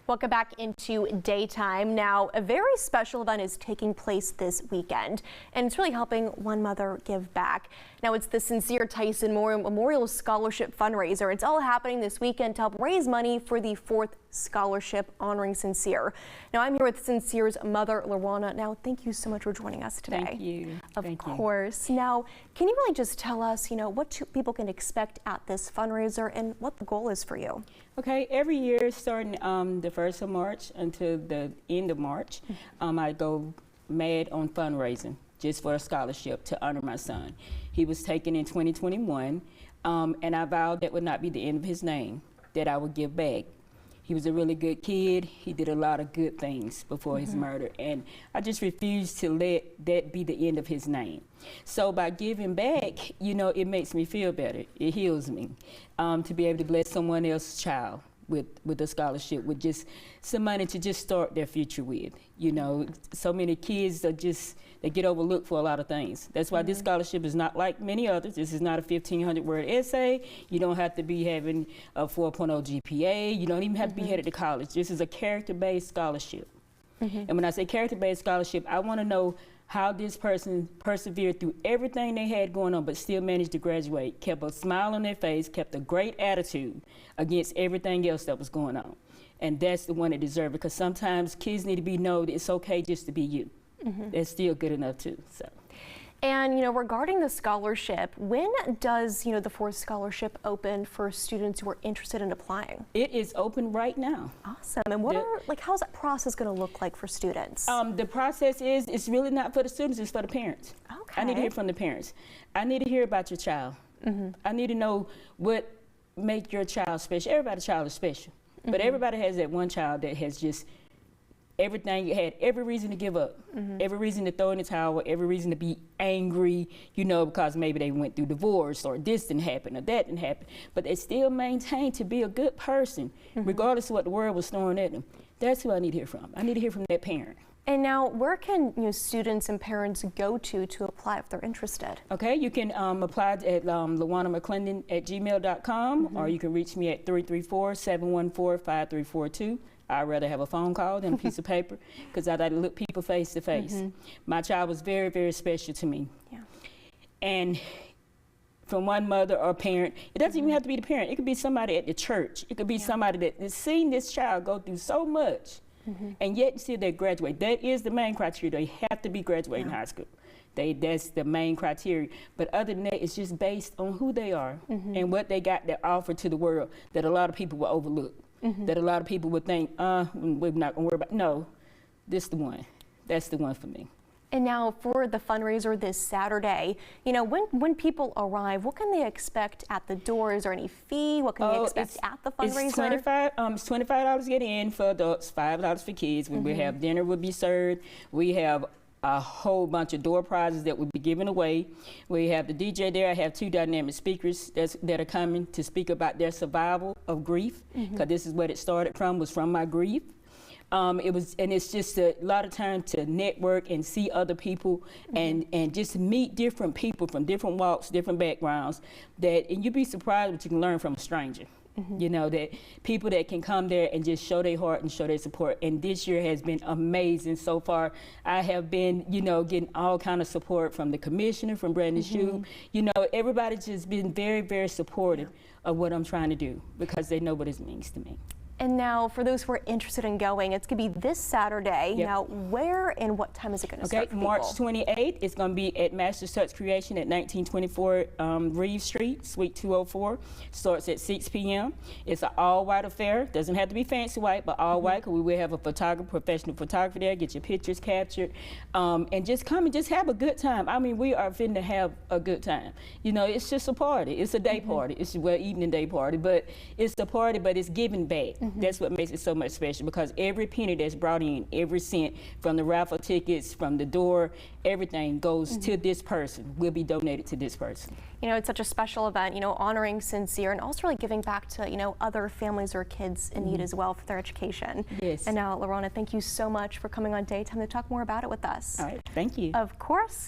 Welcome back into Daytime. Now, a very special event is taking place this weekend, and it's really helping one mother give back. Now, it's the Sincere Tyson Memorial Scholarship Fundraiser. It's all happening this weekend to help raise money for the 4th scholarship honoring Sincere. Now, I'm here with Sincere's mother, Lorana. Now, thank you so much for joining us today. Thank you. Of course. Now, can you really just tell us, what people can expect at this fundraiser and what the goal is for you? Okay, every year starting the 1st of March until the end of March, I go mad on fundraising just for a scholarship to honor my son. He was taken in 2021, and I vowed that would not be the end of his name, that I would give back. He was a really good kid. He did a lot of good things before his murder, and I just refused to let that be the end of his name. So by giving back, it makes me feel better. It heals me to be able to bless someone else's child with a scholarship, with just some money to just start their future with. So many kids they get overlooked for a lot of things. That's why this scholarship is not like many others. This is not a 1,500-word essay. You don't have to be having a 4.0 GPA. You don't even have to be headed to college. This is a character-based scholarship. And when I say character-based scholarship, I want to know how this person persevered through everything they had going on, but still managed to graduate, kept a smile on their face, kept a great attitude against everything else that was going on. And that's the one that deserves it, because sometimes kids need to be known that it's okay just to be you. That's still good enough too. So. And regarding the scholarship, when does the 4th scholarship open for students who are interested in applying? It is open right now. Awesome. And how's that process going to look like for students? The process is, it's really not for the students, it's for the parents. Okay. I need to hear from the parents. I need to hear about your child. I need to know what makes your child special. Everybody's child is special, but everybody has that one child that has just everything. You had every reason to give up, every reason to throw in the towel, every reason to be angry, because maybe they went through divorce or this didn't happen or that didn't happen, but they still maintain to be a good person, regardless of what the world was throwing at them. That's who I need to hear from. I need to hear from that parent. And now, where can students and parents go to apply if they're interested? Okay, you can apply at LaWanaMcClendon@gmail.com, or you can reach me at 334-714-5342. I'd rather have a phone call than a piece of paper, because I like to look people face to face. My child was very, very special to me. Yeah. And from one mother or parent, it doesn't even have to be the parent. It could be somebody at the church. It could be somebody that has seen this child go through so much, and yet still they graduate. That is the main criteria. They have to be graduating high school. That's the main criteria. But other than that, it's just based on who they are and what they got to offer to the world that a lot of people will overlook. That a lot of people would think, we're not going to worry about. No, this is the one. That's the one for me. And now for the fundraiser this Saturday, when people arrive, what can they expect at the door? Is there any fee? What can they expect at the fundraiser? It's $25 to get in for adults, $5 for kids. We will have dinner will be served. We have a whole bunch of door prizes that will be given away. We have the DJ there. I have 2 dynamic speakers that are coming to speak about their survival of grief, because this is what it started from, was from my grief. And it's just a lot of time to network and see other people and just meet different people from different walks, different backgrounds, and you'd be surprised what you can learn from a stranger. That people that can come there and just show their heart and show their support. And this year has been amazing so far. I have been, getting all kind of support from the commissioner, from Brandon Shue. Everybody's just been very, very supportive of what I'm trying to do, because they know what it means to me. And now, for those who are interested in going, it's going to be this Saturday. Now, where and what time is it going to start for people? March 28th. It's going to be at Master's Touch Creation at 1924 Reeves Street, Suite 204. Starts at 6 p.m. It's an all-white affair. Doesn't have to be fancy white, but all white, because we will have a professional photographer there, get your pictures captured, and just come and just have a good time. I mean, we are finna have a good time. It's just a party. It's a day party. It's evening day party, but it's a party, but it's giving back. That's what makes it so much special, because every penny that's brought in, every cent from the raffle tickets, from the door, everything goes to this person, will be donated to this person. It's such a special event, honoring Sincere and also really giving back to, other families or kids in need as well for their education. Yes. And now, Lorana, thank you so much for coming on Daytime to talk more about it with us. All right, thank you. Of course.